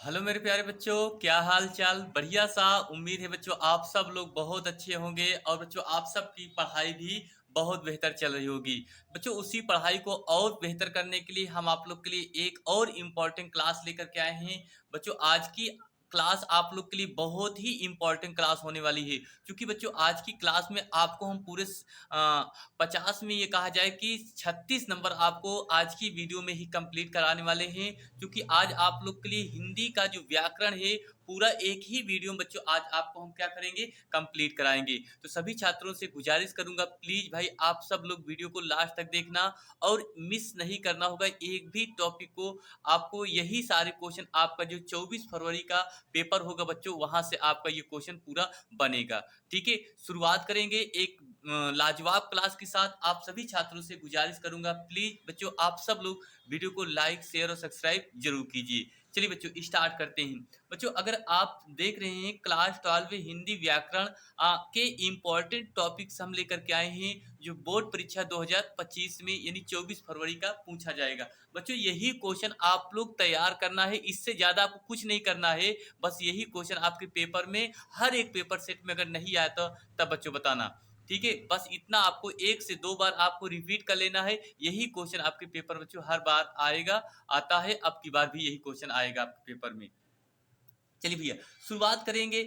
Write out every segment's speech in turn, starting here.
Hello मेरे प्यारे बच्चों, क्या हाल चाल। बढ़िया सा। उम्मीद है बच्चों आप सब लोग बहुत अच्छे होंगे और बच्चों आप सब की पढ़ाई भी बहुत बेहतर चल रही होगी। बच्चों उसी पढ़ाई को और बेहतर करने के लिए हम आप लोग के लिए एक और इम्पोर्टेंट क्लास लेकर के आए हैं। बच्चों आज की क्लास आप लोग के लिए बहुत ही इम्पोर्टेंट क्लास होने वाली है, क्योंकि बच्चों आज की क्लास में आपको हम पूरे 50 में ये कहा जाए कि 36 नंबर आपको आज की वीडियो में ही कंप्लीट कराने वाले हैं। क्योंकि आज आप लोग के लिए हिंदी का जो व्याकरण है पूरा एक ही वीडियो में बच्चों आज आपको हम क्या करेंगे, कंप्लीट कराएंगे। तो सभी छात्रों से गुजारिश करूंगा प्लीज भाई आप सब लोग वीडियो को लास्ट तक देखना और मिस नहीं करना होगा एक भी टॉपिक को। आपको यही सारे क्वेश्चन आपका जो 24 फरवरी का पेपर होगा बच्चों वहां से आपका ये क्वेश्चन पूरा बनेगा। ठीक है, शुरुआत करेंगे एक लाजवाब क्लास के साथ। आप सभी छात्रों से गुजारिश करूंगा प्लीज बच्चों आप सब लोग वीडियो को लाइक शेयर और सब्सक्राइब जरूर कीजिए। चलिए बच्चों स्टार्ट करते हैं। बच्चों अगर आप देख रहे हैं क्लास 12 हिंदी व्याकरण के इम्पोर्टेंट टॉपिक्स हम लेकर के आए हैं जो बोर्ड परीक्षा 2025 में यानी 24 फरवरी का पूछा जाएगा। बच्चों यही क्वेश्चन आप लोग तैयार करना है, इससे ज्यादा आपको कुछ नहीं करना है। बस यही क्वेश्चन आपके पेपर में हर एक पेपर सेट में अगर नहीं आया तो तब बच्चों बताना। ठीक है, बस इतना आपको एक से दो बार आपको रिपीट कर लेना है। यही क्वेश्चन आपके पेपर बच्चों हर बार आएगा, आता है, अब की बार भी यही क्वेश्चन आएगा आपके पेपर में। चलिए भैया शुरुआत करेंगे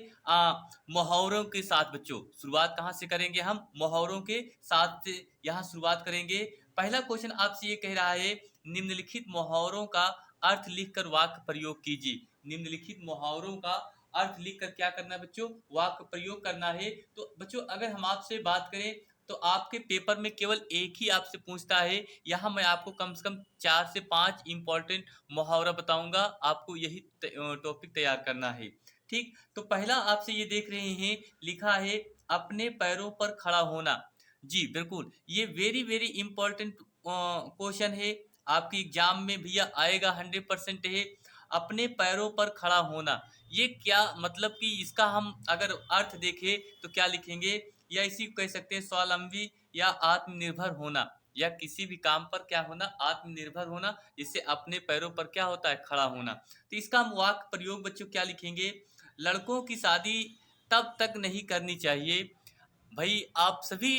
मुहावरों के साथ। बच्चों शुरुआत कहाँ से करेंगे, हम मुहावरों के साथ से यहाँ शुरुआत करेंगे। पहला क्वेश्चन आपसे ये कह रहा है निम्नलिखित मुहावरों का अर्थ लिखकर वाक्य प्रयोग कीजिए। निम्नलिखित मुहावरों का अर्थ लिखकर क्या करना है बच्चों, वाक्य प्रयोग करना है। तो बच्चों अगर हम आपसे बात करें तो आपके पेपर में केवल एक ही आपसे पूछता है। यहाँ मैं आपको कम से कम 4 से 5 इंपॉर्टेंट मुहावरा बताऊंगा, आपको यही टॉपिक तैयार करना है। ठीक, तो पहला आपसे ये देख रहे हैं लिखा है अपने पैरों पर खड़ा होना। जी बिल्कुल, ये वेरी वेरी इंपॉर्टेंट क्वेश्चन है, आपकी एग्जाम में भैया आएगा 100% है। अपने पैरों पर खड़ा होना ये क्या मतलब कि इसका हम अगर अर्थ देखें तो क्या लिखेंगे, या इसी को कह सकते हैं स्वावलंबी या आत्मनिर्भर होना, या किसी भी काम पर क्या होना, आत्मनिर्भर होना, जिससे अपने पैरों पर क्या होता है, खड़ा होना। तो इसका हम वाक्य प्रयोग बच्चों क्या लिखेंगे, लड़कों की शादी तब तक नहीं करनी चाहिए। भाई आप सभी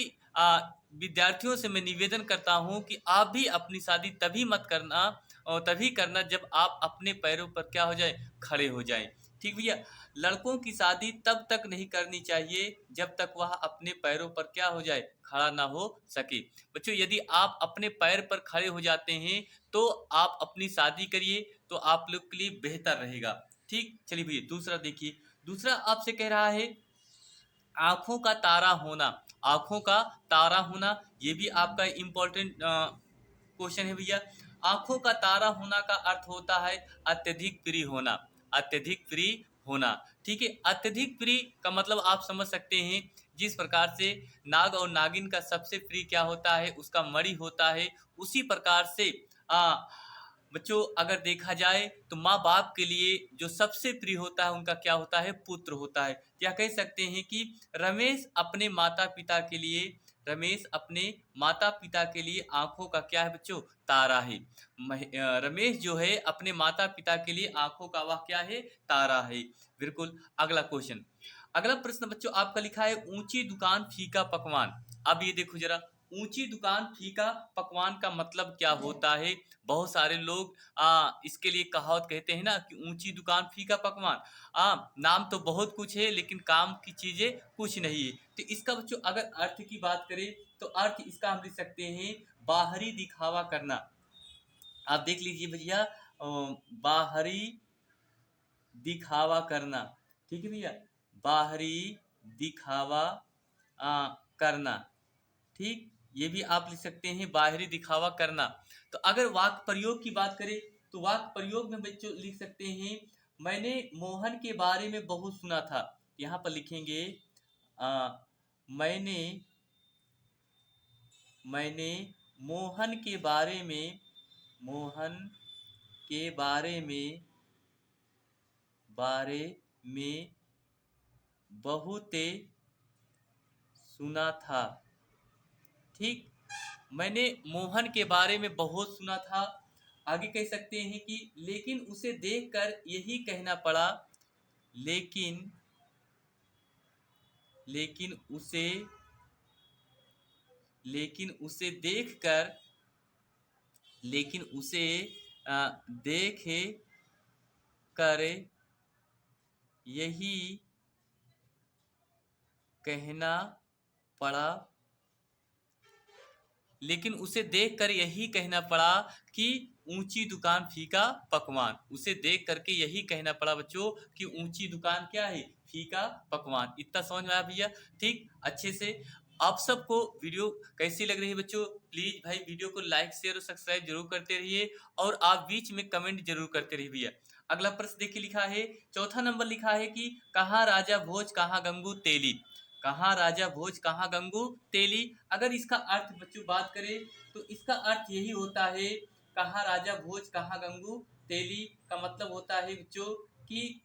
विद्यार्थियों से मैं निवेदन करता हूं कि आप भी अपनी शादी तभी मत करना और तभी करना जब आप अपने पैरों पर क्या हो जाए, खड़े हो जाएं। ठीक भैया, लड़कों की शादी तब तक नहीं करनी चाहिए जब तक वह अपने पैरों पर क्या हो जाए, खड़ा ना हो सके। बच्चों यदि आप अपने पैर पर खड़े हो जाते हैं तो आप अपनी शादी करिए, तो आप लोग के लिए बेहतर रहेगा। ठीक, चलिए भैया दूसरा देखिए। दूसरा आपसे कह रहा है आंखों का तारा होना। आंखों का तारा होना ये भी आपका इम्पोर्टेंट क्वेश्चन है भैया। आंखों का तारा होना का अर्थ होता है अत्यधिक प्रिय होना। अत्यधिक प्रिय होना, ठीक है। अत्यधिक प्रिय का मतलब आप समझ सकते हैं, जिस प्रकार से नाग और नागिन का सबसे प्रिय क्या होता है, उसका मणि होता है, उसी प्रकार से बच्चों अगर देखा जाए तो माँ बाप के लिए जो सबसे प्रिय होता है उनका क्या होता है, पुत्र होता है। क्या कह सकते हैं कि रमेश अपने माता पिता के लिए, रमेश अपने माता पिता के लिए आंखों का क्या है बच्चों, तारा है। रमेश जो है अपने माता पिता के लिए आंखों का वह क्या है, तारा है। बिल्कुल। अगला क्वेश्चन, अगला प्रश्न बच्चों आपका लिखा है ऊंची दुकान फीका पकवान। अब ये देखो जरा, ऊंची दुकान फीका पकवान का मतलब क्या होता है। बहुत सारे लोग इसके लिए कहावत कहते हैं ना कि ऊंची दुकान फीका पकवान। नाम तो बहुत कुछ है लेकिन काम की चीजें कुछ नहीं है। तो इसका बच्चों अगर अर्थ की बात करें तो अर्थ इसका हम लिख सकते हैं बाहरी दिखावा करना। आप देख लीजिए भैया, बाहरी दिखावा करना। ठीक है भैया, बाहरी दिखावा करना। ठीक, ये भी आप लिख सकते हैं बाहरी दिखावा करना। तो अगर वाक्य प्रयोग की बात करें तो वाक्य प्रयोग में बच्चों लिख सकते हैं मैंने मोहन के बारे में बहुत सुना था। यहाँ पर लिखेंगे आ, मैंने मैंने मोहन के बारे में, मोहन के बारे में बहुत सुना था। ठीक, मैंने मोहन के बारे में बहुत सुना था। आगे कह सकते हैं कि लेकिन उसे देखकर यही कहना पड़ा, लेकिन लेकिन उसे लेकिन उसे देखकर लेकिन उसे देख कर यही कहना पड़ा लेकिन उसे देखकर यही कहना पड़ा कि ऊंची दुकान फीका पकवान। उसे देख करके यही कहना पड़ा बच्चों कि ऊंची दुकान क्या है, फीका पकवान। इतना समझ में आया भैया? ठीक, अच्छे से। आप सबको वीडियो कैसी लग रही है बच्चों? प्लीज भाई वीडियो को लाइक शेयर और सब्सक्राइब जरूर करते रहिए, और आप बीच में कमेंट जरूर करते रहिए भैया। अगला प्रश्न देखिए, लिखा है चौथा नंबर, लिखा है कि कहाँ राजा भोज कहाँ गंगू तेली। कहाँ राजा भोज कहाँ गंगू तेली। अगर इसका अर्थ बच्चों बात करें तो इसका अर्थ यही होता है, कहाँ राजा भोज कहाँ गंगू तेली का मतलब होता है बच्चों कि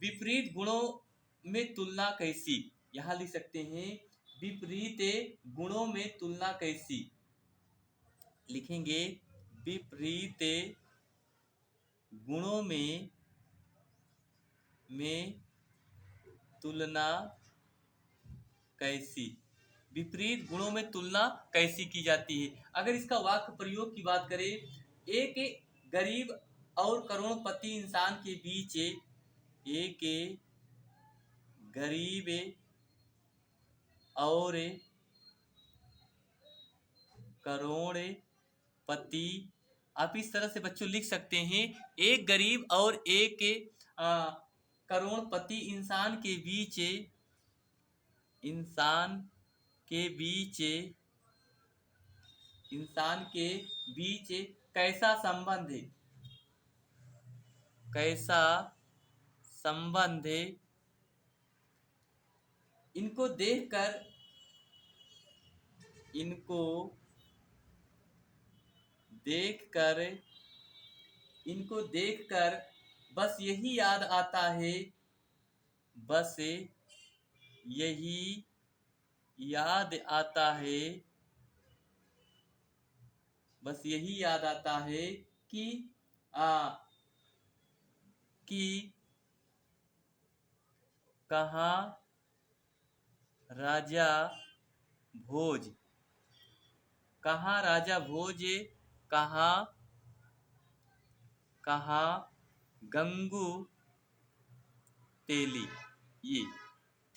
विपरीत गुणों में तुलना कैसी। यहाँ लिख सकते हैं विपरीत गुणों में तुलना कैसी। लिखेंगे विपरीत गुणों में तुलना कैसी। विपरीत गुणों में तुलना कैसी की जाती है। अगर इसका वाक्य प्रयोग की बात करें, एक गरीब और करोड़पति इंसान के बीच, एक गरीब और करोड़पति, आप इस तरह से बच्चों लिख सकते हैं, एक गरीब और एक करोड़पति इंसान के बीच कैसा संबंध है, कैसा संबंध है। इनको देखकर बस यही याद आता है, बस यही याद आता है, बस यही याद आता है कि कहाँ राजा भोज, कहाँ राजा भोज कहाँ गंगू तेली। ये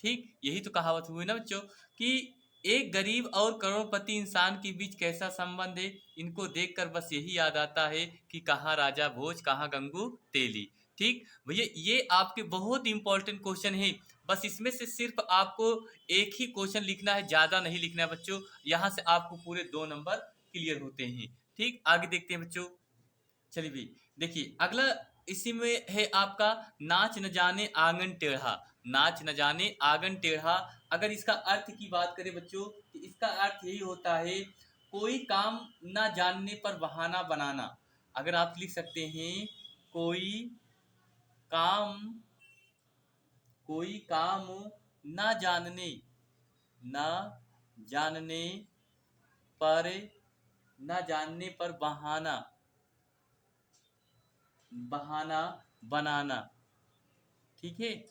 ठीक, यही तो कहावत हुई ना बच्चों कि एक गरीब और करोड़पति इंसान के बीच कैसा संबंध है। इनको देखकर बस यही याद आता है कि कहाँ राजा भोज कहाँ गंगू तेली। ठीक भैया, ये आपके बहुत इंपॉर्टेंट क्वेश्चन है। बस इसमें से सिर्फ आपको एक ही क्वेश्चन लिखना है, ज्यादा नहीं लिखना है बच्चों। यहाँ से आपको पूरे 2 नंबर क्लियर होते हैं। ठीक, आगे देखते हैं बच्चों। चलिए भाई देखिए, अगला इसी में है आपका नाच न जाने आंगन टेढ़ा। नाच न जाने आंगन टेढ़ा, अगर इसका अर्थ की बात करें बच्चों तो इसका अर्थ यही होता है, कोई काम न जानने पर बहाना बनाना। अगर आप लिख सकते हैं कोई काम न जानने पर बहाना बनाना। ठीक है,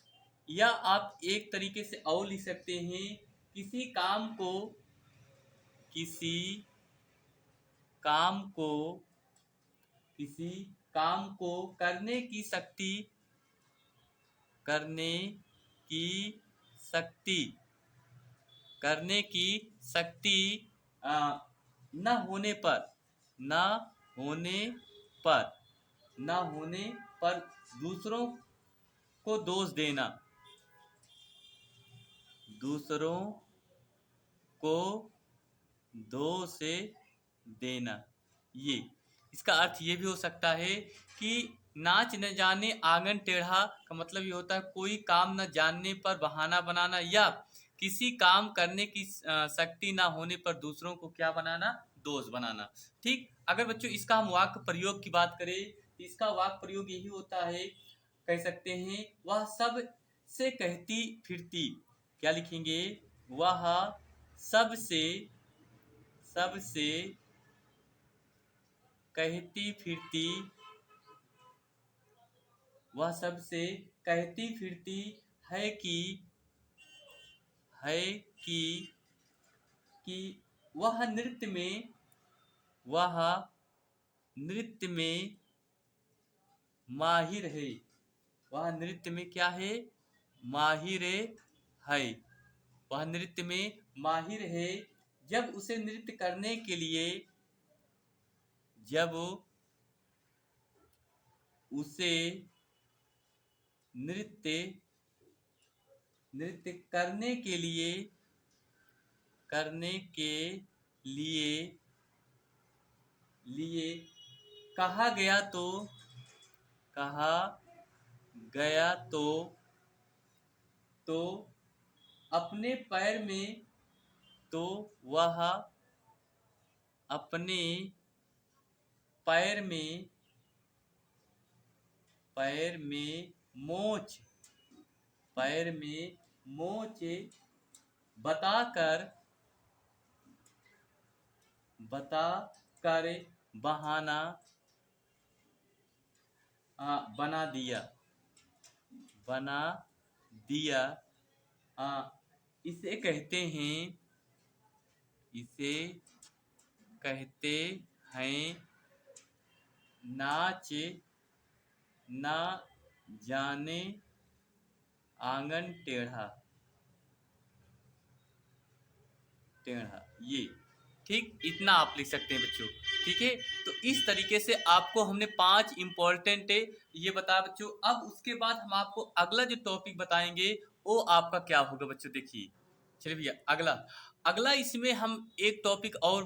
या आप एक तरीके से और लिख सकते हैं, किसी काम को करने की शक्ति न होने पर दूसरों को दोष देना। ये इसका अर्थ ये भी हो सकता है कि नाच न जाने आंगन टेढ़ा का मतलब ये होता है, कोई काम न जानने पर बहाना बनाना, या किसी काम करने की शक्ति ना होने पर दूसरों को क्या बनाना, दोष बनाना। ठीक, अगर बच्चों इसका हम वाक्य प्रयोग की बात करें तो इसका वाक्य प्रयोग यही होता है, कह सकते हैं वह सब से कहती फिरती। क्या लिखेंगे, वह सबसे कहती फिरती, वह सबसे कहती फिरती है कि है कि कि वह नृत्य में, वह नृत्य में माहिर है। वह नृत्य में क्या है? माहिर है। वह नृत्य में माहिर है। जब उसे नृत्य करने के लिए, जब उसे नृत्य नृत्य करने के लिए लिए कहा गया तो, कहा गया तो अपने पैर में, तो वह अपने पैर में पैर में मोच पैर में मोच बताकर बहाना बना दिया बना दिया। इसे कहते हैं, इसे कहते हैं नाच ना जाने आंगन टेढ़ा टेढ़ा। ये ठीक, इतना आप लिख सकते हैं बच्चों। ठीक है, तो इस तरीके से आपको हमने 5 इंपॉर्टेंट ये बताया बच्चों। अब उसके बाद हम आपको अगला जो टॉपिक बताएंगे वो आपका क्या होगा बच्चों, देखिए। चलिए भैया, अगला अगला इसमें हम एक टॉपिक और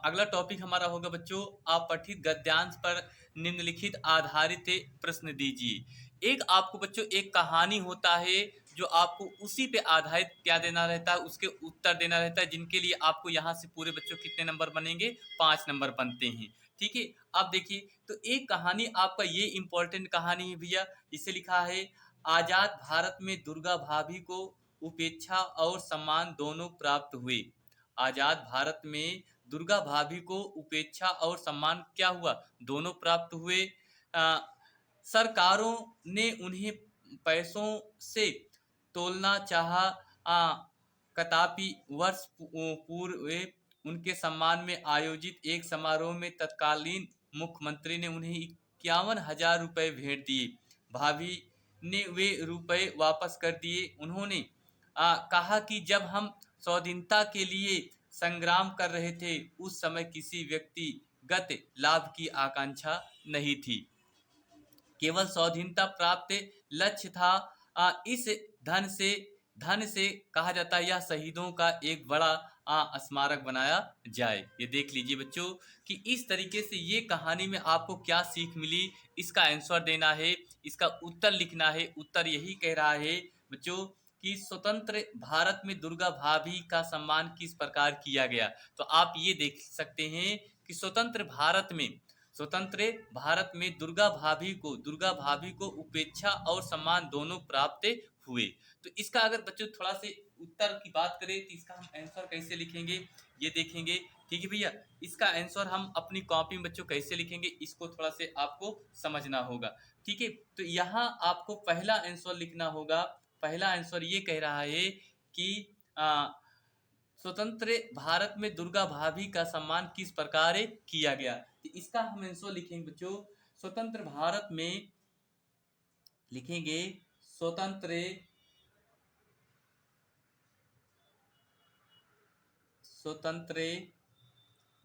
अगला टॉपिक हमारा होगा बच्चों, आप पठित गद्यांश पर निम्नलिखित आधारित प्रश्न दीजिए। एक आपको बच्चों एक कहानी होता है जो आपको उसी पे आधारित क्या देना रहता है, उसके उत्तर देना रहता है, जिनके लिए आपको यहाँ से पूरे बच्चों कितने नंबर बनेंगे? 5 नंबर बनते हैं। ठीक है, अब देखिए, तो एक कहानी आपका ये इंपॉर्टेंट कहानी है भैया। इसे लिखा है, आजाद भारत में दुर्गा भाभी को उपेक्षा और सम्मान दोनों प्राप्त हुए। आजाद भारत में दुर्गा भाभी को उपेक्षा और सम्मान क्या हुआ? दोनों प्राप्त हुए। सरकारों ने उन्हें पैसों से तोलना चाहा, कदापि वर्ष पूर्व उनके सम्मान में आयोजित एक समारोह में तत्कालीन मुख्यमंत्री ने उन्हें 51,000 रुपये भेंट दिए। भाभी ने वे रुपए वापस कर दिए। उन्होंने कहा कि जब हम स्वाधीनता के लिए संग्राम कर रहे थे, उस समय किसी व्यक्तिगत लाभ की आकांक्षा नहीं थी, केवल स्वाधीनता प्राप्त लक्ष्य था। इस धन से कहा जाता है, यह शहीदों का एक बड़ा स्मारक बनाया जाए। ये देख लीजिए बच्चों कि इस तरीके से ये कहानी में आपको क्या सीख मिली, इसका आंसर देना है, इसका उत्तर लिखना है। उत्तर यही कह रहा है बच्चों कि स्वतंत्र भारत में दुर्गा भाभी का सम्मान किस प्रकार किया गया। तो आप ये देख सकते हैं कि स्वतंत्र भारत में दुर्गा भाभी को उपेक्षा और सम्मान दोनों प्राप्त हुए। तो इसका अगर बच्चों थोड़ा से उत्तर की बात करें तो इसका हम आंसर कैसे लिखेंगे, ये देखेंगे। ठीक है भैया, इसका आंसर हम अपनी कॉपी में बच्चों कैसे लिखेंगे, इसको थोड़ा से आपको समझना होगा। ठीक है, तो यहाँ आपको पहला आंसर लिखना होगा। पहला आंसर ये कह रहा है कि स्वतंत्र भारत में दुर्गा भाभी का सम्मान किस प्रकार किया गया। तो इसका हम आंसर लिखेंगे बच्चों, स्वतंत्र भारत में लिखेंगे स्वतंत्र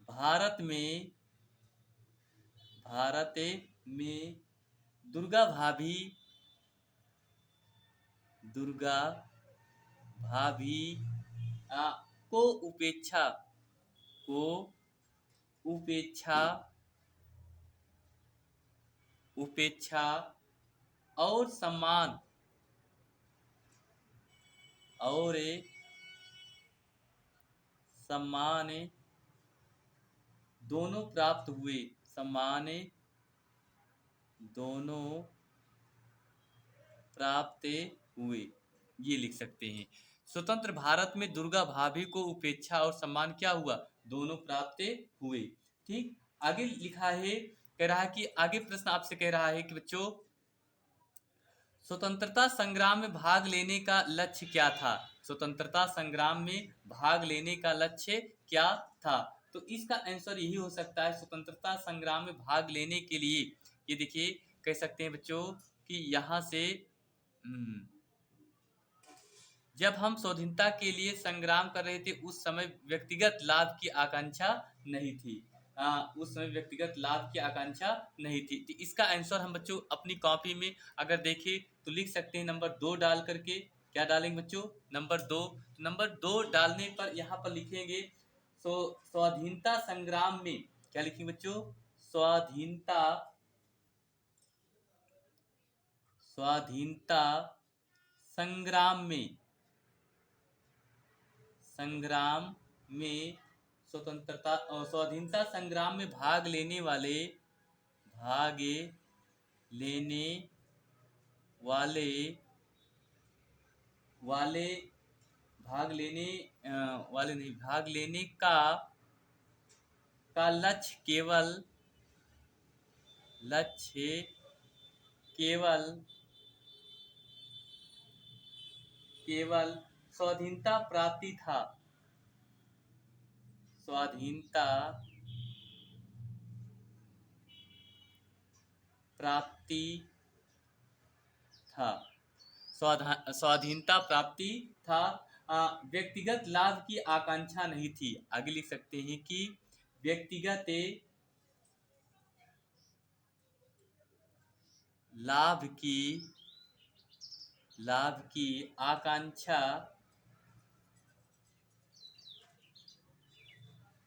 भारत में दुर्गा भाभी को उपेक्षा और सम्मान दोनों प्राप्त हुए। दोनों प्राप्त हुए, ये लिख सकते हैं। स्वतंत्र भारत में दुर्गा भाभी को उपेक्षा और सम्मान क्या हुआ? दोनों प्राप्त हुए। ठीक, आगे लिखा है, कह रहा है कि आगे प्रश्न आपसे कह रहा है कि बच्चों स्वतंत्रता संग्राम में भाग लेने का लक्ष्य क्या था। स्वतंत्रता संग्राम में भाग लेने का लक्ष्य क्या था। तो इसका आंसर यही हो सकता है, स्वतंत्रता संग्राम में भाग लेने के लिए ये देखिए कह सकते हैं बच्चों कि यहाँ से जब हम स्वाधीनता के लिए संग्राम कर रहे थे उस समय व्यक्तिगत लाभ की आकांक्षा नहीं थी। उस समय व्यक्तिगत लाभ की आकांक्षा नहीं थी। तो इसका आंसर हम बच्चों अपनी कॉपी में अगर देखें तो लिख सकते हैं नंबर 2 डाल करके। क्या डालेंगे बच्चों? नंबर 2। नंबर 2 डालने पर यहाँ पर लिखेंगे स्वाधीनता संग्राम में, क्या लिखेंगे बच्चों? स्वाधीनता स्वाधीनता संग्राम में स्वाधीनता संग्राम में लेने वाले वाले भाग लेने वाले नहीं भाग लेने का लक्ष्य केवल स्वाधीनता प्राप्ति था। स्वाधीनता प्राप्ति था। स्वाधीनता प्राप्ति था। व्यक्तिगत लाभ की आकांक्षा नहीं थी। आगे लिख सकते हैं कि व्यक्तिगत लाभ की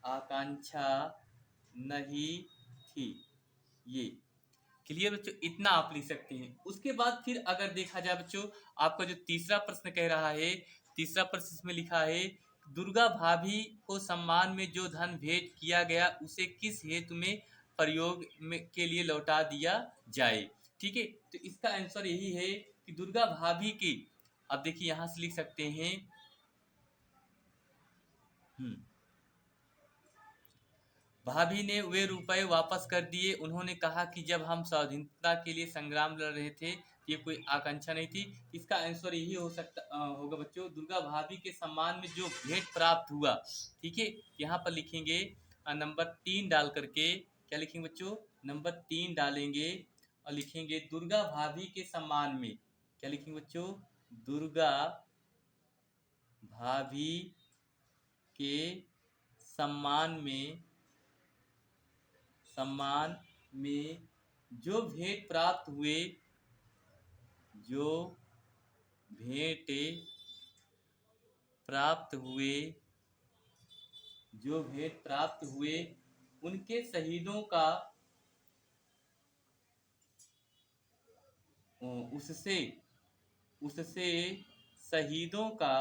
आकांक्षा नहीं थी। ये क्लियर बच्चों? इतना आप लिख सकते हैं। उसके बाद फिर अगर देखा जाए बच्चों, आपका जो तीसरा प्रश्न कह रहा है, तीसरा प्रश्न इसमें लिखा है दुर्गा भाभी को सम्मान में जो धन भेंट किया गया उसे किस हेतु में प्रयोग के लिए लौटा दिया जाए। ठीक है, तो इसका आंसर यही है कि दुर्गा भाभी की, अब देखिए यहां से लिख सकते हैं भाभी ने वे रुपए वापस कर दिए। उन्होंने कहा कि जब हम स्वाधीनता के लिए संग्राम लड़ रहे थे ये कोई आकांक्षा नहीं थी। इसका आंसर यही हो सकता होगा बच्चों, दुर्गा भाभी के सम्मान में जो भेंट प्राप्त हुआ। ठीक है, यहाँ पर लिखेंगे नंबर 3 डाल करके। क्या लिखेंगे बच्चों? नंबर 3 डालेंगे और लिखेंगे दुर्गा भाभी के सम्मान में। क्या लिखेंगे बच्चों? दुर्गा भाभी के सम्मान में जो भेंट प्राप्त हुए उनके शहीदों का उससे शहीदों का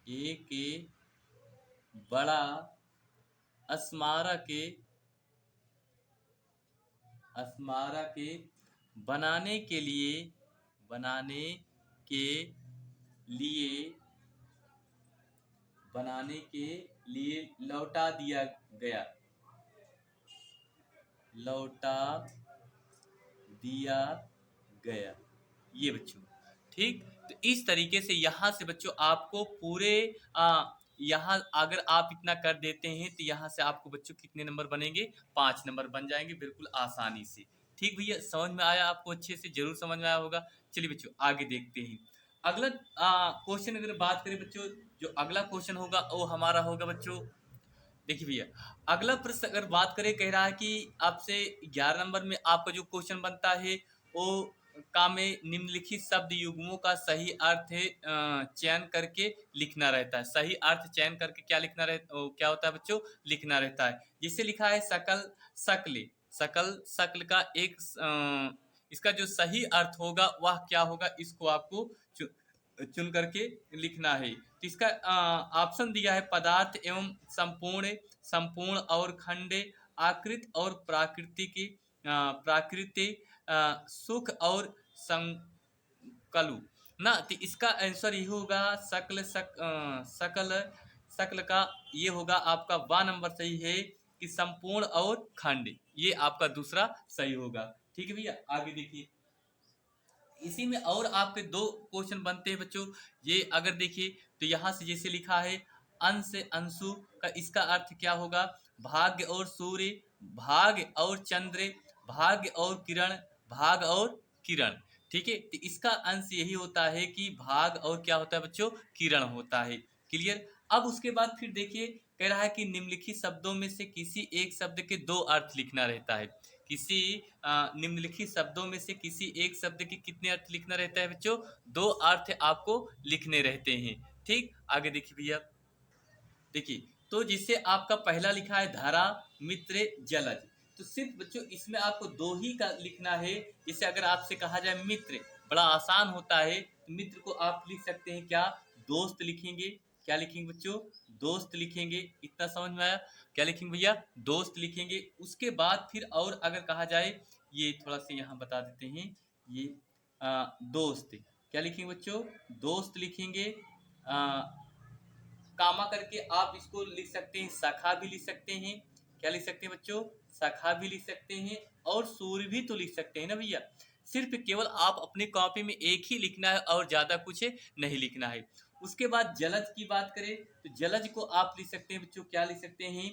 एक बड़ा स्मारक बनाने के लिए लौटा दिया गया। ये बच्चों ठीक। तो इस तरीके से यहाँ से बच्चों आपको पूरे यहाँ अगर आप इतना कर देते हैं तो यहाँ से आपको बच्चों कितने नंबर बनेंगे? 5 नंबर बन जाएंगे बिल्कुल आसानी से। ठीक भैया, समझ में आया आपको? अच्छे से जरूर समझ में आया होगा। चलिए बच्चों आगे देखते हैं। अगला क्वेश्चन अगर बात करें बच्चों, जो अगला क्वेश्चन होगा वो हमारा होगा बच्चों, देखिए भैया अगला प्रश्न अगर बात करें, कह रहा है कि आपसे 11 नंबर में आपका जो क्वेश्चन बनता है वो का में निम्नलिखित शब्द युग्मों का सही अर्थ चयन करके लिखना रहता है। सही अर्थ चयन करके क्या होता है बच्चों? लिखना रहता है। जिससे लिखा है सकल शकल का एक इसका जो सही अर्थ होगा वह क्या होगा, इसको आपको चुन करके लिखना है। तो इसका ऑप्शन दिया है पदार्थ एवं संपूर्ण और खंडे, आकृत और प्राकृति, सुख और संकलु। ना, तो इसका आंसर ये होगा सकल शकल का, ये होगा आपका वा नंबर सही है कि संपूर्ण और खंड, ये आपका दूसरा सही होगा। ठीक है भैया, आगे देखिए। इसी में और आपके दो क्वेश्चन बनते हैं बच्चों। ये अगर देखिए तो यहाँ से जैसे लिखा है अंश अंशु का, इसका अर्थ क्या होगा? भाग्य और सूर्य, भाग्य और चंद्र, भाग्य और किरण, भाग और किरण। ठीक है, तो इसका अंश यही होता है कि भाग और क्या होता है बच्चों? किरण होता है। क्लियर। अब उसके बाद फिर देखिए, कह रहा है कि निम्नलिखित शब्दों में से किसी एक शब्द के दो अर्थ लिखना रहता है। किसी निम्नलिखित शब्दों में से किसी एक शब्द के कितने अर्थ लिखना रहता है बच्चों? दो अर्थ आपको लिखने रहते हैं। ठीक, आगे देखिए भैया। देखिए, तो जिससे आपका पहला लिखा है धरा, मित्र, जलज। तो सिर्फ बच्चों इसमें आपको दो ही का लिखना है। जैसे अगर आपसे कहा जाए मित्र, बड़ा आसान होता है, तो मित्र को आप लिख सकते हैं क्या? दोस्त लिखेंगे। क्या लिखेंगे बच्चों? दोस्त लिखेंगे। इतना समझ में आया? क्या लिखेंगे भैया? दोस्त लिखेंगे। उसके बाद फिर और अगर कहा जाए, ये थोड़ा सा यहाँ बता देते हैं, ये दोस्त, क्या लिखेंगे बच्चों? दोस्त लिखेंगे। कामा करके आप इसको लिख सकते हैं, सखा भी लिख सकते हैं। क्या लिख सकते हैं बच्चों? सखा भी लिख सकते हैं, और सूर्य भी तो लिख सकते हैं ना भैया। सिर्फ केवल आप अपनी कॉपी में एक ही लिखना है और ज्यादा कुछ नहीं लिखना है। उसके बाद जलज की बात करें, तो जलज को आप लिख सकते हैं बच्चों, क्या लिख सकते हैं?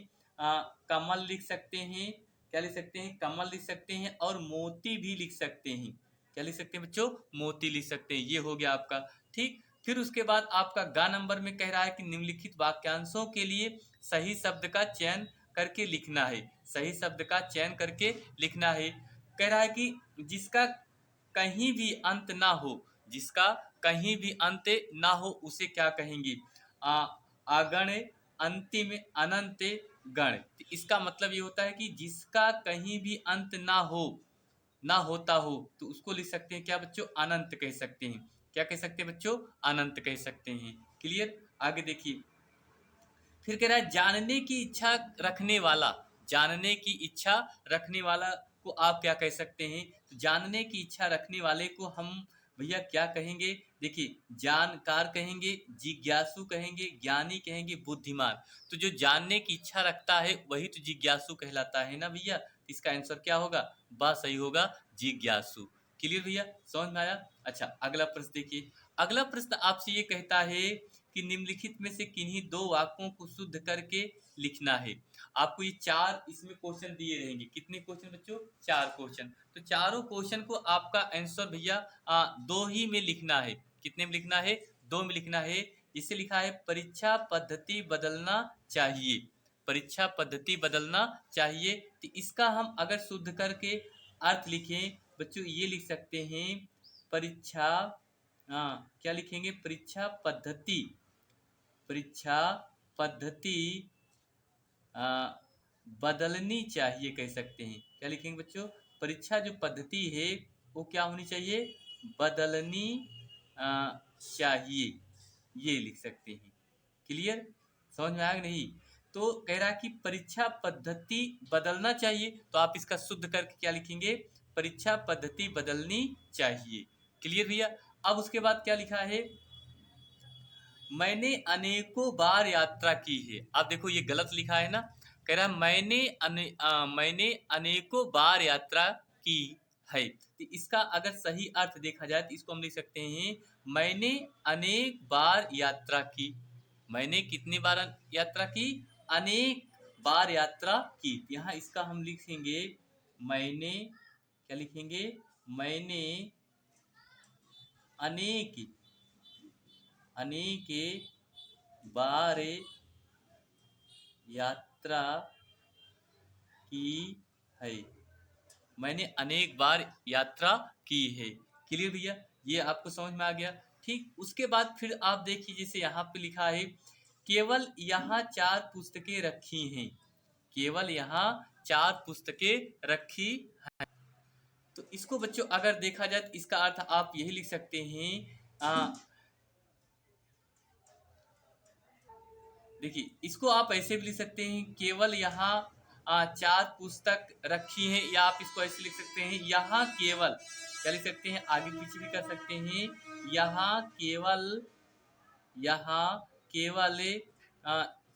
कमल लिख सकते हैं। क्या लिख सकते हैं? कमल लिख सकते हैं, और मोती भी लिख सकते हैं। क्या लिख सकते हैं बच्चों? मोती लिख सकते हैं। ये हो गया आपका। ठीक, फिर उसके बाद आपका गा नंबर में कह रहा है कि निम्नलिखित वाक्यांशों के लिए सही शब्द का चयन करके लिखना है। सही शब्द का चयन करके लिखना है। कह रहा है कि जिसका कहीं भी अंत ना हो, जिसका कहीं भी अंत ना हो उसे क्या कहेंगे? अगण, अंतिम, अनंत, गण। तो इसका मतलब ये होता है कि जिसका कहीं भी अंत ना हो, ना होता हो, तो उसको लिख सकते हैं क्या बच्चों? अनंत कह सकते हैं। क्या कह सकते हैं बच्चों? अनंत कह सकते हैं। क्लियर। आगे देखिए, फिर कह रहा है जानने की इच्छा रखने वाला, जानने की इच्छा रखने वाला को आप क्या कह सकते हैं? तो जानने की इच्छा रखने वाले को हम भैया क्या कहेंगे? देखिए, जानकार कहेंगे, जिज्ञासु कहेंगे, ज्ञानी कहेंगे, बुद्धिमान। तो जो जानने की इच्छा रखता है वही तो जिज्ञासु कहलाता है ना भैया। इसका आंसर क्या होगा? बा सही होगा, जिज्ञासु। क्लियर भैया, समझ में आया? अच्छा, अगला प्रश्न देखिए। अगला प्रश्न आपसे ये कहता है कि निम्नलिखित में से किन्हीं दो वाक्यों को शुद्ध करके लिखना है। आपको ये चार इसमें क्वेश्चन दिए रहेंगे। कितने क्वेश्चन बच्चों? चार क्वेश्चन। तो चारों क्वेश्चन को आपका आंसर भैया दो ही में लिखना है। कितने में लिखना है? दो में लिखना है। इसे लिखा है परीक्षा पद्धति बदलना चाहिए। परीक्षा पद्धति बदलना चाहिए। तो इसका हम अगर शुद्ध करके अर्थ लिखें बच्चों, ये लिख सकते हैं परीक्षा, क्या लिखेंगे? परीक्षा पद्धति, परीक्षा पद्धति बदलनी चाहिए कह सकते हैं। क्या लिखेंगे बच्चों? परीक्षा जो पद्धति है वो क्या होनी चाहिए? बदलनी चाहिए, ये लिख सकते हैं। क्लियर, समझ में आया नहीं? तो कह रहा है कि परीक्षा पद्धति बदलना चाहिए, तो आप इसका शुद्ध करके क्या लिखेंगे? परीक्षा पद्धति बदलनी चाहिए। क्लियर भैया। अब उसके बाद क्या लिखा है? मैंने अनेकों बार यात्रा की है। आप देखो ये गलत लिखा है ना। कह रहा है मैंने अनेकों बार यात्रा की है। तो इसका अगर सही अर्थ देखा जाए तो इसको हम लिख सकते हैं मैंने अनेक बार यात्रा की। मैंने कितनी बार यात्रा की? अनेक बार यात्रा की। यहाँ इसका हम लिखेंगे मैंने, क्या लिखेंगे? मैंने अनेक, अनेक बार यात्रा की है। मैंने अनेक बार यात्रा की है। क्लियर भैया, ये आपको समझ में आ गया। ठीक, उसके बाद फिर आप देखिए, जैसे यहाँ पे लिखा है केवल यहाँ चार पुस्तकें रखी हैं। केवल यहाँ चार पुस्तकें रखी। तो इसको बच्चों अगर देखा जाए तो इसका अर्थ आप यही लिख सकते हैं, देखिए इसको आप ऐसे भी लिख सकते हैं केवल यहाँ चार पुस्तक रखी हैं, या आप इसको ऐसे लिख सकते हैं यहाँ केवल, क्या लिख सकते हैं? आगे पीछे भी कर सकते हैं। यहाँ केवल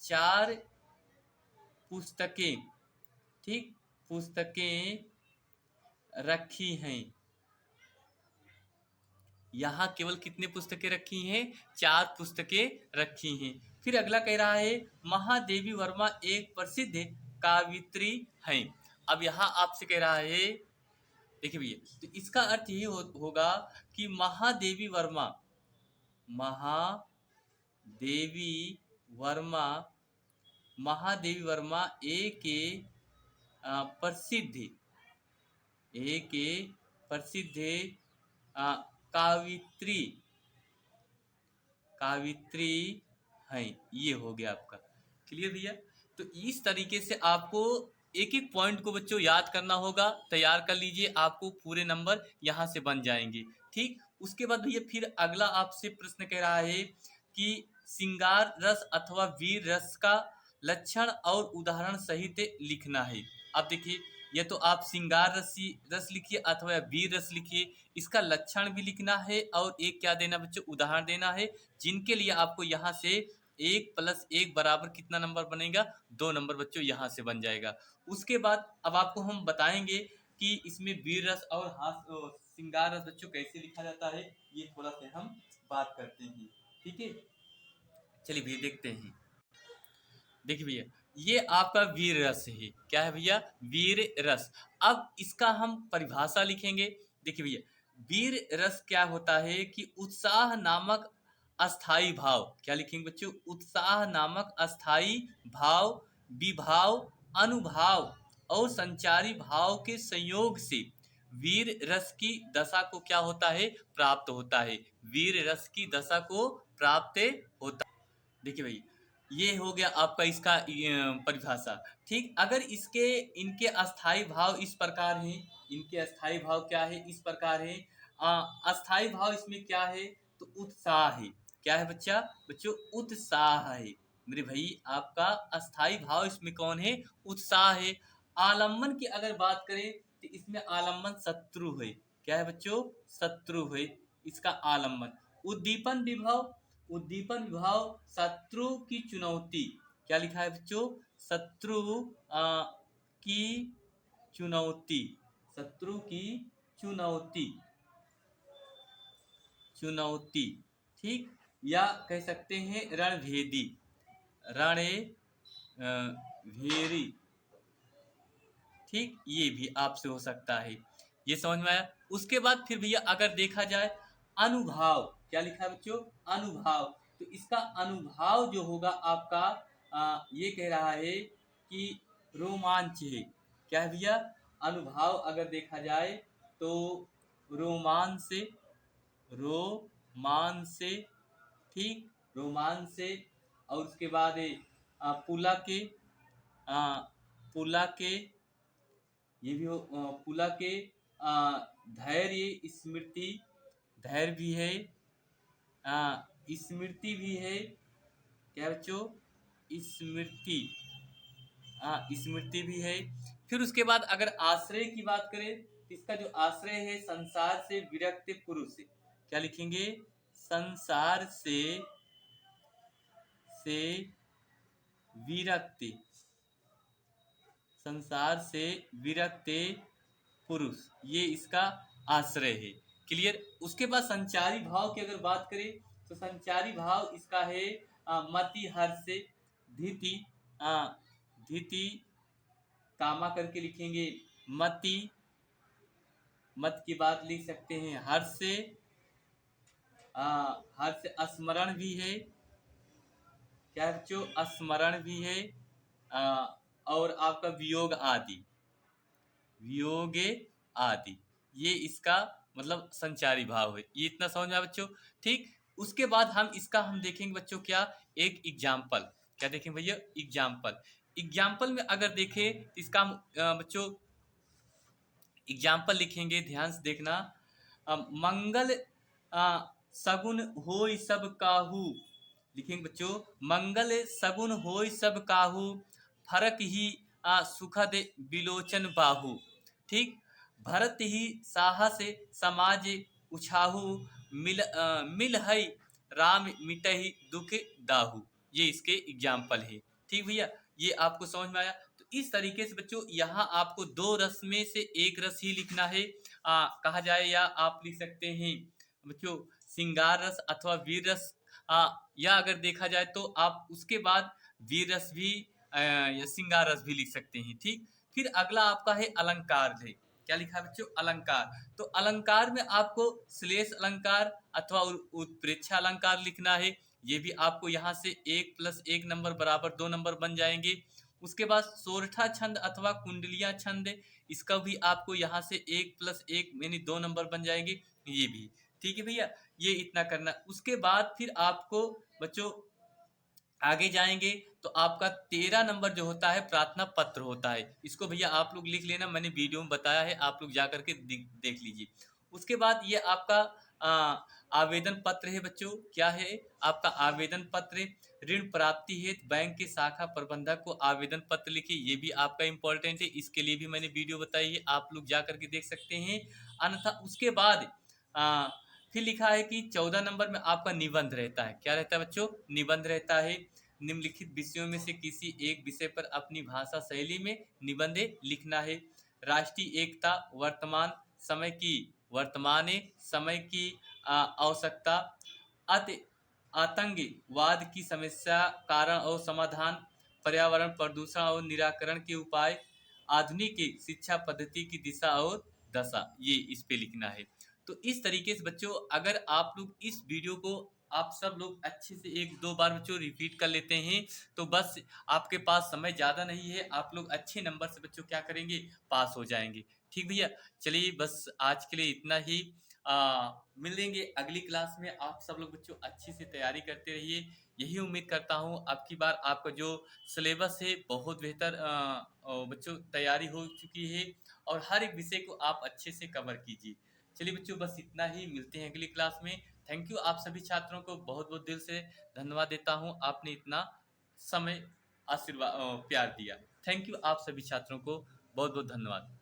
4 पुस्तकें, ठीक, पुस्तकें रखी हैं। यहाँ केवल कितने पुस्तकें रखी हैं? 4 पुस्तकें रखी हैं। फिर अगला कह रहा है महादेवी वर्मा एक प्रसिद्ध कावित्री हैं। अब यहाँ आपसे कह रहा है, देखिए भैया, तो इसका अर्थ ये होगा कि वर्मा महादेवी वर्मा एक प्रसिद्ध कावित्री हैं। ये हो गया आपका। क्लियर भैया? तो इस तरीके से आपको एक एक पॉइंट को बच्चों याद करना होगा। तैयार कर लीजिए, आपको पूरे नंबर यहाँ से बन जाएंगे। ठीक, उसके बाद भैया फिर अगला आपसे प्रश्न कह रहा है कि श्रृंगार रस अथवा वीर रस का लक्षण और उदाहरण सहित लिखना है। अब देखिए, या तो आप श्रृंगार रस लिखिए अथवा वीर रस लिखिए। इसका लक्षण भी लिखना है और एक क्या देना बच्चों, उदाहरण देना है, जिनके लिए आपको यहाँ से 1 + 1 बराबर कितना नंबर बनेगा? 2 नंबर बच्चों यहाँ से बन जाएगा। उसके बाद अब आपको हम बताएंगे कि इसमें वीर रस और श्रृंगार रस बच्चों कैसे लिखा जाता है, ये थोड़ा सा हम बात करते हैं। ठीक है, चलिए भैया देखते हैं। देखिए भैया, ये आपका वीर रस है। क्या है भैया? वीर रस। अब इसका हम परिभाषा लिखेंगे। देखिए भैया, वीर रस क्या होता है कि उत्साह नामक अस्थाई भाव, क्या लिखेंगे बच्चों? उत्साह नामक अस्थाई भाव, विभाव, अनुभाव और संचारी भाव के संयोग से वीर रस की दशा को क्या होता है? प्राप्त होता है। वीर रस की दशा को प्राप्त होता है। देखिए भाई, ये हो गया आपका इसका परिभाषा। ठीक, अगर इनके अस्थाई भाव इस प्रकार हैं। इनके अस्थाई भाव क्या है? इस प्रकार है। अस्थाई भाव इसमें क्या है? तो उत्साह है। क्या है बच्चों? उत्साह है। मेरे भाई, आपका अस्थाई भाव इसमें कौन है? उत्साह है। आलम्बन की अगर बात करें तो इसमें आलम्बन शत्रु है। क्या है बच्चों? शत्रु है इसका आलम्बन। उद्दीपन विभाव शत्रु की चुनौती। क्या लिखा है बच्चों? शत्रु की चुनौती। शत्रु की चुनौती। ठीक, या कह सकते हैं रणभेदी, भेरी। ठीक, ये भी आपसे हो सकता है। ये समझ में आया? उसके बाद फिर भैया अगर देखा जाए अनुभाव, क्या लिखा है बच्चों? अनुभाव। तो इसका अनुभाव जो होगा आपका, ये कह रहा है कि रोमांच है। क्या है भैया? अनुभाव अगर देखा जाए तो रोमांच से, ठीक, रोमांच से। और उसके बाद पुला के, ये भी हो, पुला के धैर्य स्मृति, धैर्य भी है, स्मृति भी है। क्या बच्चों? स्मृति भी है। फिर उसके बाद अगर आश्रय की बात करें तो इसका जो आश्रय है संसार से विरक्त पुरुष। क्या लिखेंगे? संसार से विरक्त पुरुष, ये इसका आश्रय है। क्लियर? उसके बाद संचारी भाव की अगर बात करें तो संचारी भाव इसका है मति, हर्ष, धीति, कामा करके लिखेंगे मत की बात लिख सकते हैं। हर्ष स्मरण भी है। क्या बच्चों? स्मरण भी है। और आपका वियोग आदि, ये इसका मतलब संचारी भाव है। ये इतना समझ में आया बच्चों? ठीक, उसके बाद हम देखेंगे बच्चों क्या, एक एग्जाम्पल। क्या देखेंगे भैया? एग्जाम्पल में अगर देखें तो इसका बच्चों एग्जाम्पल लिखेंगे, ध्यान से देखना। मंगल सगुन होय सब काहू, लिखेंगे बच्चों, मंगल सगुन होय सब काहू, फरक ही सुखद बिलोचन बाहू। ठीक, भरत ही साहस समाज उछाहू, मिल हई राम मिटहि दुख दाहू, ये इसके एग्जाम्पल है। ठीक भैया, ये आपको समझ में आया। तो इस तरीके से बच्चों यहाँ आपको दो रस में से एक रस ही लिखना है। कहा जाए या आप लिख सकते हैं बच्चों श्रृंगार रस अथवा वीर रस, या अगर देखा जाए तो आप उसके बाद वीर रस भी या श्रृंगार रस भी लिख सकते हैं। ठीक, फिर अगला आपका है अलंकार है। क्या लिखा है बच्चों? अलंकार। तो अलंकार में आपको श्लेष अलंकार अथवा उत्प्रेक्षा अलंकार लिखना है। ये भी आपको यहाँ से 1+1 नंबर बराबर 2 नंबर बन जाएंगे। उसके बाद सोरठा छंद अथवा कुंडलिया छंद, इसका भी आपको यहाँ से 1+1 यानी 2 नंबर बन जाएंगे। ये भी ठीक है भैया, ये इतना करना। उसके बाद फिर आपको बच्चों आगे जाएंगे तो आपका 13 नंबर जो होता है प्रार्थना पत्र होता है। इसको भैया आप लोग लिख लेना, मैंने वीडियो में बताया है, आप लोग जा करके देख लीजिए। उसके बाद ये आपका आवेदन पत्र है बच्चों। क्या है आपका आवेदन पत्र? ऋण प्राप्ति हेतु बैंक के शाखा प्रबंधक को आवेदन पत्र लिखिए, ये भी आपका इंपॉर्टेंट है। इसके लिए भी मैंने वीडियो बताई है, आप लोग जा करके देख सकते हैं। अन्यथा उसके बाद फिर लिखा है कि 14 नंबर में आपका निबंध रहता है। क्या रहता है बच्चों? निबंध रहता है। निम्नलिखित विषयों में से किसी एक विषय पर अपनी भाषा शैली में निबंध लिखना है। राष्ट्रीय एकता, वर्तमान समय की आवश्यकता, आतंकवाद की समस्या, कारण और समाधान, पर्यावरण प्रदूषण और निराकरण के उपाय, आधुनिक शिक्षा पद्धति की दिशा और दशा, ये इस पे लिखना है। तो इस तरीके से बच्चों अगर आप लोग इस वीडियो को आप सब लोग अच्छे से 1-2 बार बच्चों रिपीट कर लेते हैं तो बस आपके पास समय ज़्यादा नहीं है, आप लोग अच्छे नंबर से बच्चों क्या करेंगे? पास हो जाएंगे। ठीक भैया, चलिए बस आज के लिए इतना ही। मिलेंगे अगली क्लास में। आप सब लोग बच्चों अच्छी से तैयारी करते रहिए। यही उम्मीद करता हूँ अब की बार आपका जो सिलेबस है बहुत बेहतर बच्चों तैयारी हो चुकी है और हर एक विषय को आप अच्छे से कवर कीजिए। चलिए बच्चों बस इतना ही, मिलते हैं अगली क्लास में। थैंक यू, आप सभी छात्रों को बहुत बहुत दिल से धन्यवाद देता हूँ, आपने इतना समय आशीर्वाद प्यार दिया। थैंक यू, आप सभी छात्रों को बहुत बहुत धन्यवाद।